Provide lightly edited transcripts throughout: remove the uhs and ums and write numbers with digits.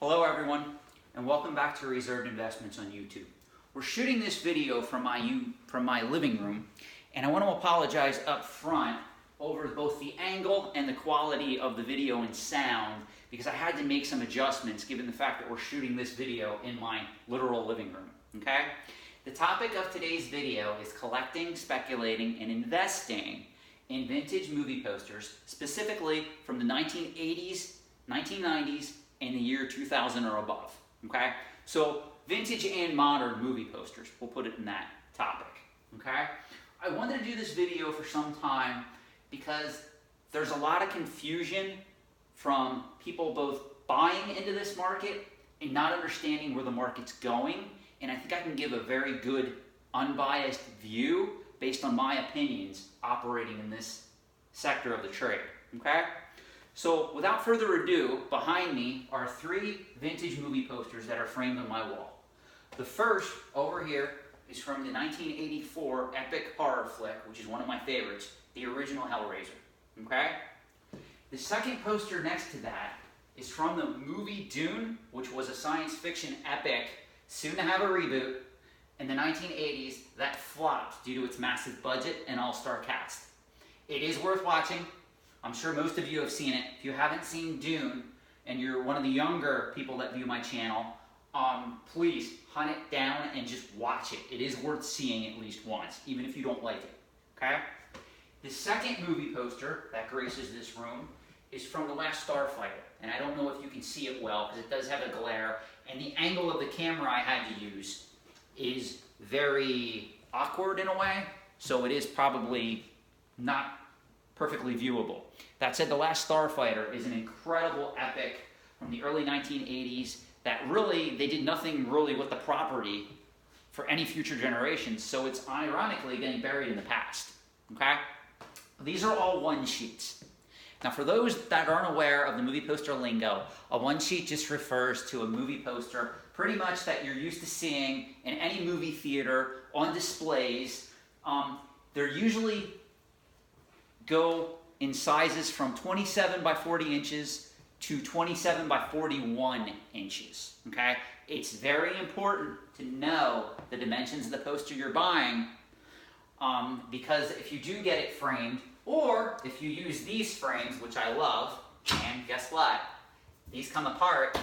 Hello everyone, and welcome back to Reserved Investments on YouTube. We're shooting this video from my living room, and I want to apologize up front over both the angle and the quality of the video and sound because I had to make some adjustments given the fact that we're shooting this video in my literal living room, okay? The topic of today's video is collecting, speculating, and investing in vintage movie posters, specifically from the 1980s, 1990s, and the year 2000 or above, okay? So vintage and modern movie posters, we'll put it in that topic, okay? I wanted to do this video for some time because there's a lot of confusion from people both buying into this market and not understanding where the market's going, and I think I can give a very good unbiased view based on my opinions operating in this sector of the trade, okay? So without further ado, behind me are 3 vintage movie posters that are framed on my wall. The first over here is from the 1984 epic horror flick, which is one of my favorites, the original Hellraiser, okay? The second poster next to that is from the movie Dune, which was a science fiction epic, soon to have a reboot, in the 1980s that flopped due to its massive budget and all-star cast. It is worth watching. I'm sure most of you have seen it. If you haven't seen Dune, and you're one of the younger people that view my channel, please hunt it down and just watch it. It is worth seeing at least once, even if you don't like it, okay? The second movie poster that graces this room is from the last Starfighter, and I don't know if you can see it well, because it does have a glare, and the angle of the camera I had to use is very awkward in a way, so it is probably not perfectly viewable. That said, The Last Starfighter is an incredible epic from the early 1980s that really, they did nothing really with the property for any future generations, so it's ironically getting buried in the past, okay? These are all one sheets. Now for those that aren't aware of the movie poster lingo, a one sheet just refers to a movie poster pretty much that you're used to seeing in any movie theater on displays. They're usually go in sizes from 27 by 40 inches to 27 by 41 inches, okay? It's very important to know the dimensions of the poster you're buying because if you do get it framed, or if you use these frames, which I love, and guess what? These come apart.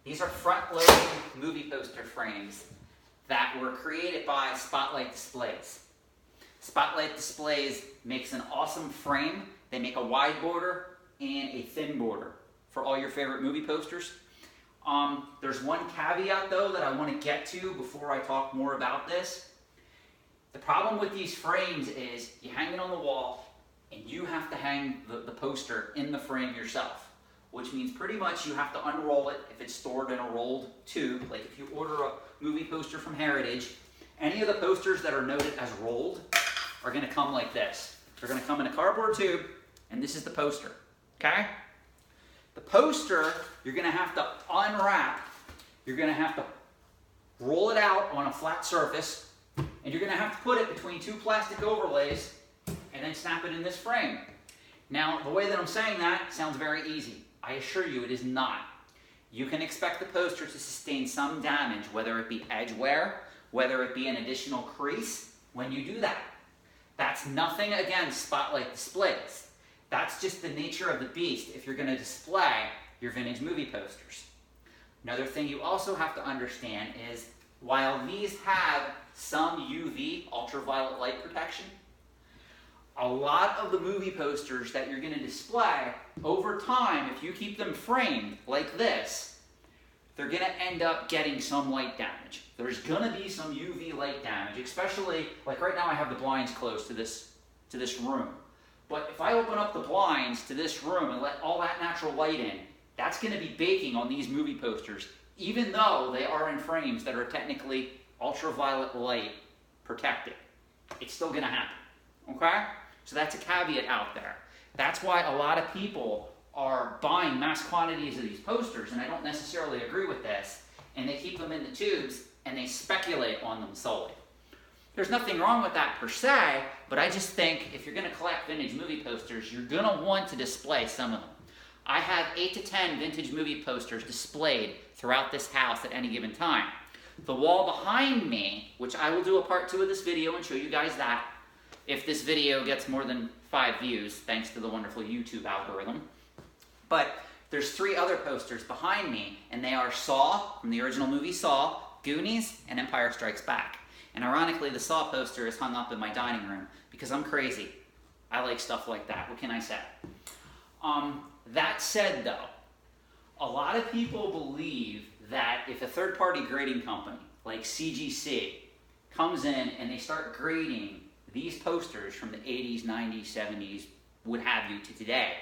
These are front-loading movie poster frames that were created by Spotlight Displays. Spotlight Displays makes an awesome frame. They make a wide border and a thin border for all your favorite movie posters. There's one caveat though that I want to get to before I talk more about this. The problem with these frames is you hang it on the wall and you have to hang the poster in the frame yourself, which means pretty much you have to unroll it if it's stored in a rolled tube. Like if you order a movie poster from Heritage, any of the posters that are noted as rolled are going to come like this. They're going to come in a cardboard tube, and this is the poster, okay? The poster, you're going to have to unwrap. You're going to have to roll it out on a flat surface, and you're going to have to put it between 2 plastic overlays and then snap it in this frame. Now, the way that I'm saying that sounds very easy. I assure you it is not. You can expect the poster to sustain some damage, whether it be edge wear, whether it be an additional crease, when you do that. That's nothing against Spotlight Displays. That's just the nature of the beast if you're going to display your vintage movie posters. Another thing you also have to understand is while these have some UV, ultraviolet light protection, a lot of the movie posters that you're going to display over time, if you keep them framed like this, they're going to end up getting some light damage. There's going to be some UV light damage, especially, like right now I have the blinds closed to this room. But if I open up the blinds to this room and let all that natural light in, that's going to be baking on these movie posters, even though they are in frames that are technically ultraviolet light protected. It's still going to happen, okay? So that's a caveat out there. That's why a lot of people are buying mass quantities of these posters, and I don't necessarily agree with this, and they keep them in the tubes and they speculate on them solely. There's nothing wrong with that per se, but I just think if you're going to collect vintage movie posters, you're going to want to display some of them. I have 8 to 10 vintage movie posters displayed throughout this house at any given time. The wall behind me, which I will do a part 2 of this video and show you guys that, if this video gets more than 5 views, thanks to the wonderful YouTube algorithm. But there's 3 other posters behind me, and they are Saw, from the original movie Saw, Goonies, and Empire Strikes Back. And ironically, the Saw poster is hung up in my dining room because I'm crazy. I like stuff like that. What can I say? That said, though, a lot of people believe that if a third-party grading company like CGC comes in and they start grading these posters from the 80s, 90s, 70s, what have you, to today,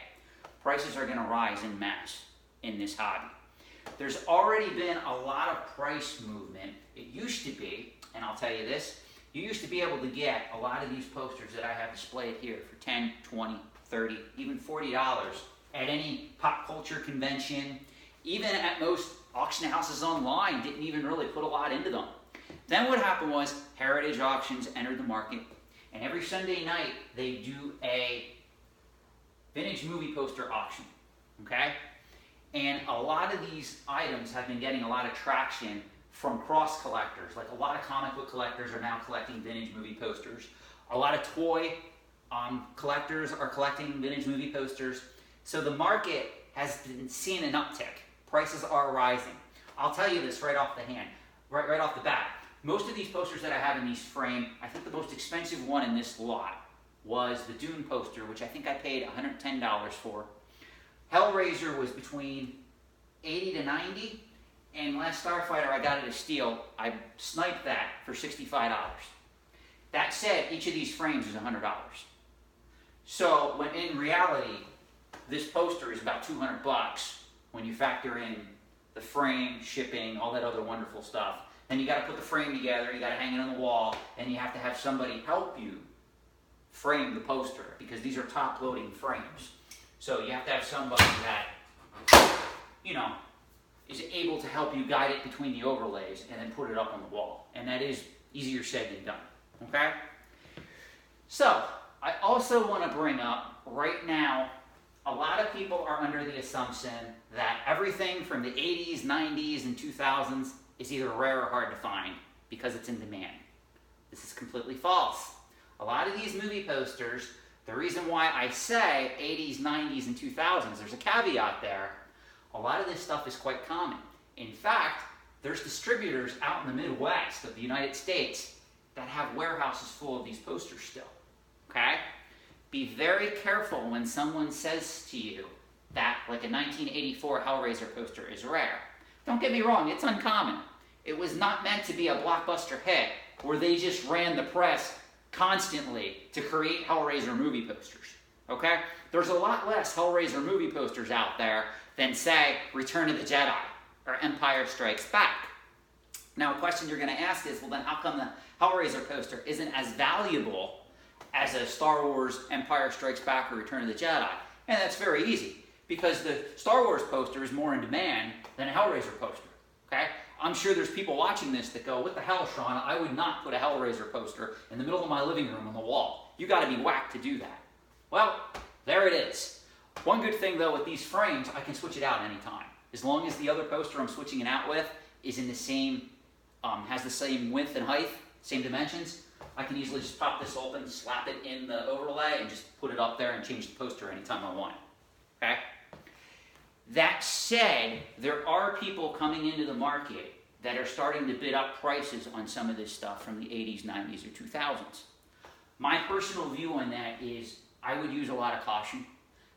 prices are going to rise en masse in this hobby. There's already been a lot of price movement. It used to be, and I'll tell you this, you used to be able to get a lot of these posters that I have displayed here for 10, 20, 30, even $40 at any pop culture convention. Even at most auction houses online didn't even really put a lot into them. Then what happened was Heritage Auctions entered the market, and every Sunday night they do a vintage movie poster auction, okay? And a lot of these items have been getting a lot of traction from cross collectors. Like a lot of comic book collectors are now collecting vintage movie posters. A lot of toy collectors are collecting vintage movie posters. So the market has been seeing an uptick. Prices are rising. I'll tell you this right off the bat. Most of these posters that I have in these frame, I think the most expensive one in this lot was the Dune poster, which I think I paid $110 for. Hellraiser was between $80 to $90, and last Starfighter I got at a steal. I sniped that for $65. That said, each of these frames is $100. So when in reality, this poster is about $200 when you factor in the frame, shipping, all that other wonderful stuff. Then you got to put the frame together, you got to hang it on the wall, and you have to have somebody help you frame the poster because these are top-loading frames. So you have to have somebody that, you know, is able to help you guide it between the overlays and then put it up on the wall. And that is easier said than done, okay? So, I also want to bring up, right now, a lot of people are under the assumption that everything from the 80s, 90s, and 2000s is either rare or hard to find because it's in demand. This is completely false. A lot of these movie posters, the reason why I say 80s, 90s, and 2000s, there's a caveat there. A lot of this stuff is quite common. In fact, there's distributors out in the Midwest of the United States that have warehouses full of these posters still, okay? Be very careful when someone says to you that like a 1984 Hellraiser poster is rare. Don't get me wrong, it's uncommon. It was not meant to be a blockbuster hit where they just ran the press constantly to create Hellraiser movie posters, okay? There's a lot less Hellraiser movie posters out there than, say, Return of the Jedi or Empire Strikes Back. Now, a question you're going to ask is, well, then how come the Hellraiser poster isn't as valuable as a Star Wars Empire Strikes Back or Return of the Jedi? And that's very easy, because the Star Wars poster is more in demand than a Hellraiser poster, okay? I'm sure there's people watching this that go, what the hell, Sean? I would not put a Hellraiser poster in the middle of my living room on the wall. You got to be whacked to do that. Well, there it is. One good thing, though, with these frames, I can switch it out anytime. As long as the other poster I'm switching it out with is in the same, has the same width and height, same dimensions, I can easily just pop this open, slap it in the overlay, and just put it up there and change the poster anytime I want. Okay? That said, there are people coming into the market that are starting to bid up prices on some of this stuff from the 80s, 90s, or 2000s. My personal view on that is I would use a lot of caution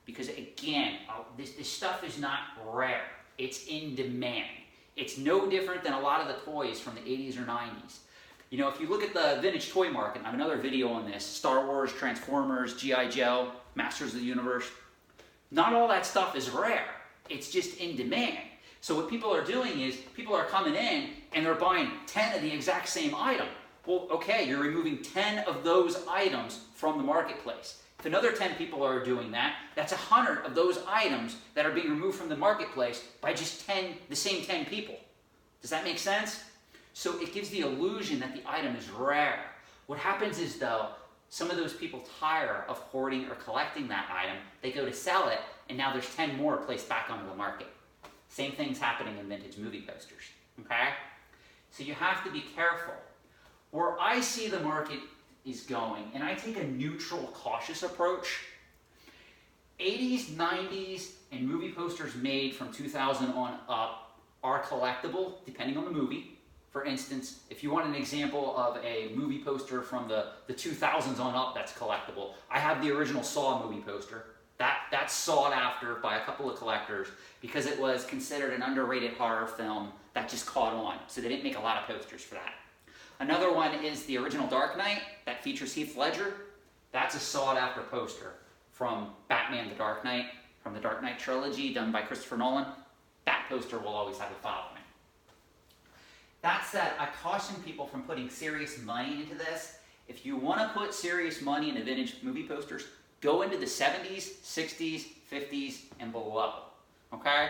because, again, this stuff is not rare. It's in demand. It's no different than a lot of the toys from the 80s or 90s. You know, if you look at the vintage toy market, I have another video on this, Star Wars, Transformers, G.I. Joe, Masters of the Universe, not all that stuff is rare. It's just in demand. So what people are doing is, people are coming in and they're buying 10 of the exact same item. Well, okay, you're removing 10 of those items from the marketplace. If another 10 people are doing that, that's 100 of those items that are being removed from the marketplace by just the same 10 people. Does that make sense? So it gives the illusion that the item is rare. What happens is, though, some of those people tire of hoarding or collecting that item. They go to sell it, and now there's 10 more placed back onto the market. Same thing's happening in vintage movie posters, okay? So you have to be careful. Where I see the market is going, and I take a neutral, cautious approach, 80s, 90s, and movie posters made from 2000 on up are collectible, depending on the movie. For instance, if you want an example of a movie poster from the 2000s on up that's collectible, I have the original Saw movie poster. That's sought after by a couple of collectors because it was considered an underrated horror film that just caught on. So they didn't make a lot of posters for that. Another one is the original Dark Knight that features Heath Ledger. That's a sought after poster from Batman the Dark Knight, from the Dark Knight trilogy done by Christopher Nolan. That poster will always have a following. That said, I caution people from putting serious money into this. If you want to put serious money into vintage movie posters, go into the 70s, 60s, 50s, and below, okay?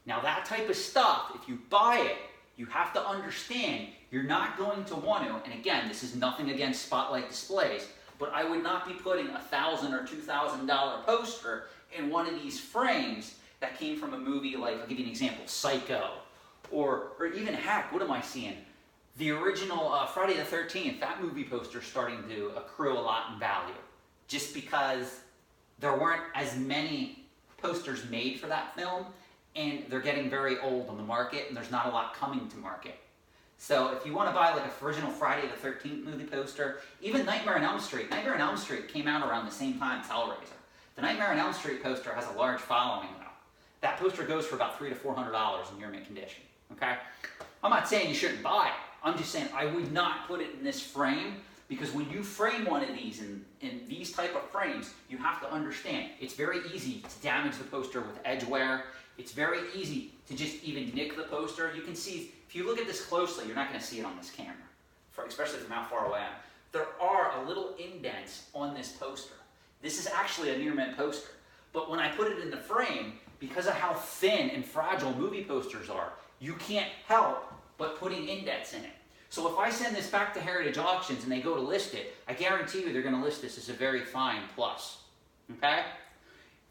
Now that type of stuff, if you buy it, you have to understand you're not going to want to, and again, this is nothing against spotlight displays, but I would not be putting a $1,000 or $2,000 poster in one of these frames that came from a movie like, I'll give you an example, Psycho, or even heck, what am I seeing? The original Friday the 13th, that movie poster is starting to accrue a lot in value, just because there weren't as many posters made for that film, and they're getting very old on the market, and there's not a lot coming to market. So if you want to buy like a original Friday the 13th movie poster, even Nightmare on Elm Street. Nightmare on Elm Street came out around the same time as Hellraiser. The Nightmare on Elm Street poster has a large following though. That poster goes for about $300 to $400 in near mint condition, okay? I'm not saying you shouldn't buy it. I'm just saying I would not put it in this frame because when you frame one of these in these type of frames, you have to understand it's very easy to damage the poster with edge wear. It's very easy to just even nick the poster. You can see, if you look at this closely, you're not going to see it on this camera, especially from how far away I am. There are a little indents on this poster. This is actually a near mint poster. But when I put it in the frame, because of how thin and fragile movie posters are, you can't help but putting indents in it. So if I send this back to Heritage Auctions and they go to list it, I guarantee you they're going to list this as a very fine plus. Okay?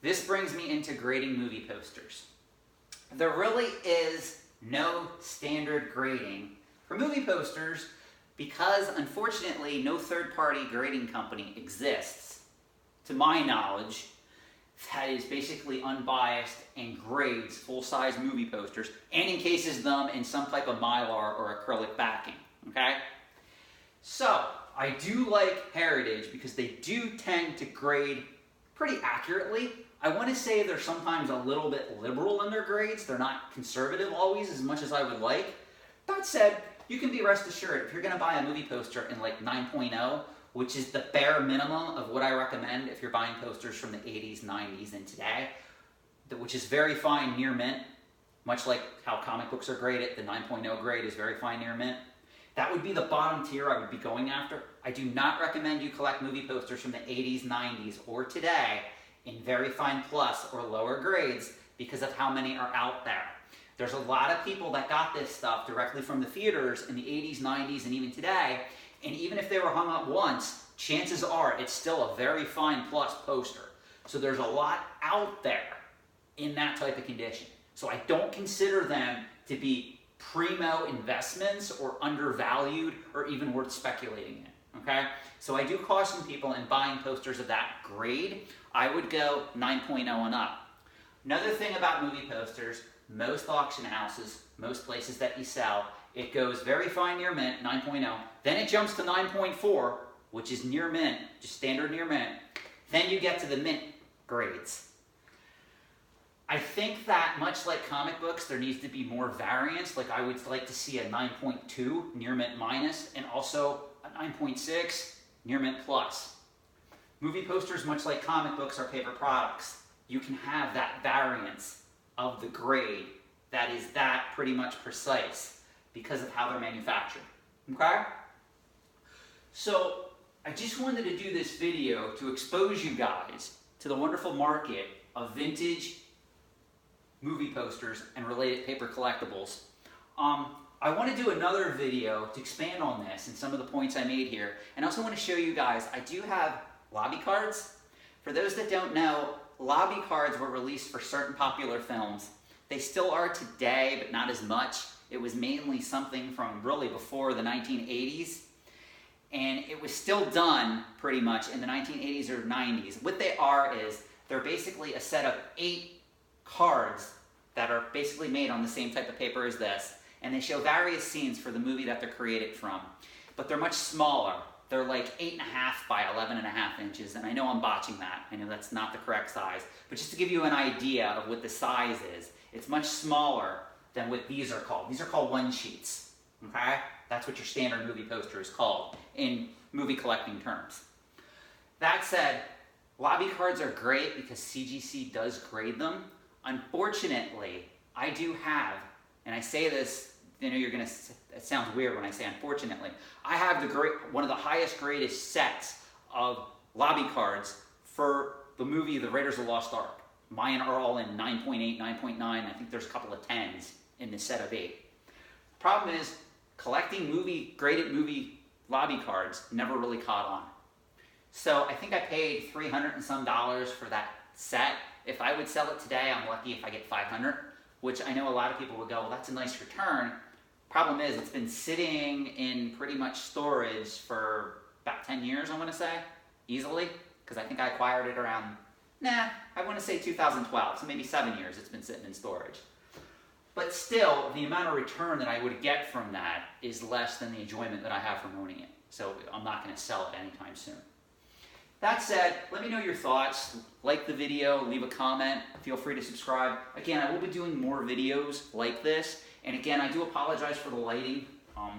This brings me into grading movie posters. There really is no standard grading for movie posters because, unfortunately, no third-party grading company exists, to my knowledge, that is basically unbiased and grades full-size movie posters and encases them in some type of mylar or acrylic backing, okay? So, I do like Heritage because they do tend to grade pretty accurately. I want to say they're sometimes a little bit liberal in their grades. They're not conservative always as much as I would like. That said, you can be rest assured if you're going to buy a movie poster in like 9.0, which is the bare minimum of what I recommend if you're buying posters from the 80s, 90s, and today, which is very fine near mint, much like how comic books are graded. The 9.0 grade is very fine near mint. That would be the bottom tier I would be going after. I do not recommend you collect movie posters from the 80s, 90s, or today in very fine plus or lower grades because of how many are out there. There's a lot of people that got this stuff directly from the theaters in the 80s, 90s, and even today, and even if they were hung up once, chances are it's still a very fine plus poster. So there's a lot out there in that type of condition. So I don't consider them to be primo investments or undervalued or even worth speculating in, okay? So I do caution people in buying posters of that grade. I would go 9.0 and up. Another thing about movie posters, most auction houses, most places that you sell, it goes very fine near mint, 9.0. Then it jumps to 9.4, which is near mint, just standard near mint. Then you get to the mint grades. I think that much like comic books, there needs to be more variance. Like I would like to see a 9.2 near mint minus and also a 9.6 near mint plus. Movie posters, much like comic books, are paper products. You can have that variance of the grade that is that pretty much precise because of how they're manufactured, okay? So I just wanted to do this video to expose you guys to the wonderful market of vintage movie posters and related paper collectibles. I want to do another video to expand on this and some of the points I made here. And I also want to show you guys, I do have lobby cards. For those that don't know, lobby cards were released for certain popular films. They still are today, but not as much. It was mainly something from really before the 1980s. And it was still done pretty much in the 1980s or 90s. What they are is they're basically a set of 8 cards that are basically made on the same type of paper as this. And they show various scenes for the movie that they're created from. But they're much smaller. They're like 8.5 by 11.5 inches. And I know I'm botching that. I know that's not the correct size. But just to give you an idea of what the size is, it's much smaller than what these are called. These are called one sheets. Okay? That's what your standard movie poster is called in movie collecting terms. That said, lobby cards are great because CGC does grade them. Unfortunately, I do have, and I say this, I know it sounds weird when I say unfortunately, I have one of the highest graded sets of lobby cards for the movie The Raiders of the Lost Ark. Mine are all in 9.8, 9.9, I think there's a couple of 10s in this set of 8. The problem is, collecting graded movie lobby cards never really caught on. So I think I paid $300 and some for that set. If I would sell it today, I'm lucky if I get $500, which I know a lot of people would go, well, that's a nice return. Problem is, it's been sitting in pretty much storage for about 10 years, I want to say, easily, because I think I acquired it around, I want to say 2012, so maybe 7 years it's been sitting in storage. But still, the amount of return that I would get from that is less than the enjoyment that I have from owning it. So I'm not going to sell it anytime soon. That said, let me know your thoughts. Like the video, leave a comment, feel free to subscribe. Again, I will be doing more videos like this. And again, I do apologize for the lighting.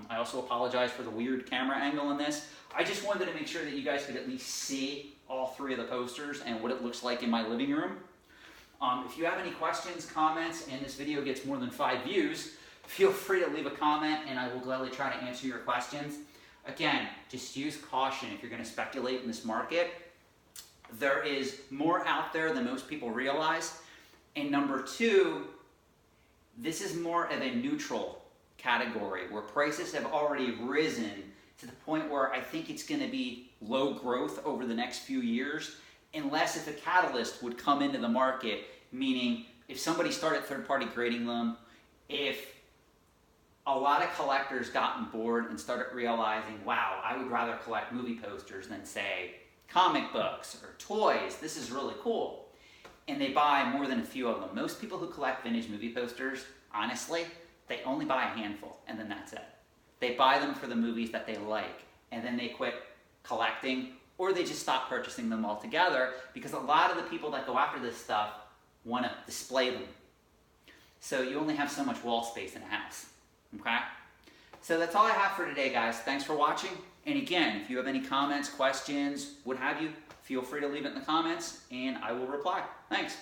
I also apologize for the weird camera angle in this. I just wanted to make sure that you guys could at least see all 3 of the posters and what it looks like in my living room. If you have any questions, comments, and this video gets more than 5 views, feel free to leave a comment and I will gladly try to answer your questions. Again, just use caution if you're going to speculate in this market. There is more out there than most people realize. And number 2, this is more of a neutral category where prices have already risen to the point where I think it's going to be low growth over the next few years, unless if a catalyst would come into the market, meaning if somebody started third-party grading them, if a lot of collectors got on board and started realizing, wow, I would rather collect movie posters than, say, comic books or toys. This is really cool. And they buy more than a few of them. Most people who collect vintage movie posters, honestly, they only buy a handful, and then that's it. They buy them for the movies that they like, and then they quit collecting, or they just stop purchasing them altogether, because a lot of the people that go after this stuff want to display them. So you only have so much wall space in a house. Okay? So that's all I have for today, guys. Thanks for watching. And again, if you have any comments, questions, what have you, feel free to leave it in the comments, and I will reply. Thanks.